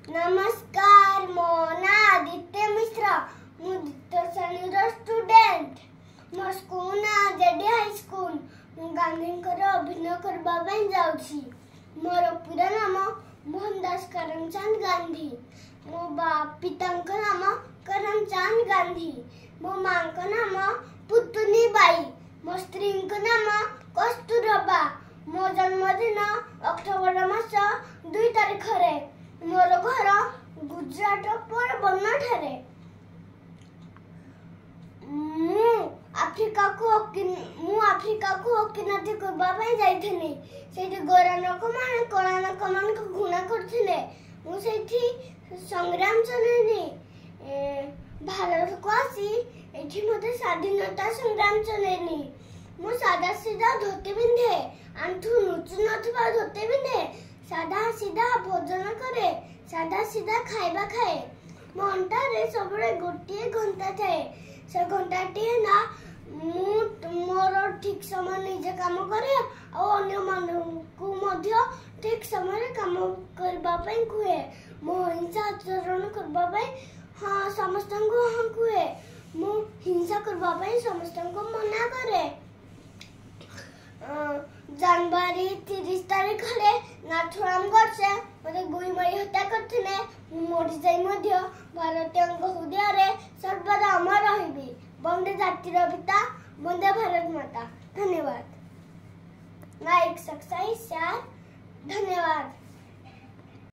नमस्कार, मो ना आदित्य मिश्रा मु द्वितीय श्रेणी रो स्टूडेंट मो स्कूल ना जेडी हाई स्कूल मु गांधी अभिनय करबा ପାଇଁ जाउछि। मोर पूरा नाम मोहनदास करमचंद गांधी। मो पिता नाम करमचंद गांधी। मो मां नाम पुतुनी बाई। मो स्त्री नाम कस्तूरबा। मो जन्मदिन अक्टोबर मास 2 तारिख रे। मोर घर गुजरात पोरबंदर ठारे। मु आफ्रिका को ओकिनाती करबा ପାଇଁ ଯାଇଥିଲି। सेठी गोरा लोक माने कला लोक मान को घुणा करथिले। मु सेठी संग्राम चलेनी भारत को आसी एठी मते स्वाधीनता संग्राम चलेनी। मु सादा सीधा धोती पिंधे, आंठू नुचु नथबा धोती पिंधे, सादा सीधा भोजन करे, सादा सीधा खाइबा खाए। मो अंटा रे सबरे गोटे घंटा थाए। से घंटाटी ना मोर ठीक समय निजे काम करे और अन्य मानकु मध्य ठीक समय काम करबा ପାଇଁ कुए। मो हिंसा आचरण करबा ପାଇଁ हां समस्तंको हां कुए। मो हिंसा करबा ପାଇଁ समस्तंको मना करे। जनवरी 30 तारिख रे नाथुराम गोडसे मते गुई मारी हत्या करथिले। मोडी जाई मध्य भारतीयଙ୍କ हृदय सर्वदा अमर रहिबी। वंदे जातिर पिता, वंदे भारत माता। धन्यवाद। Like, subscribe, share. धन्यवाद।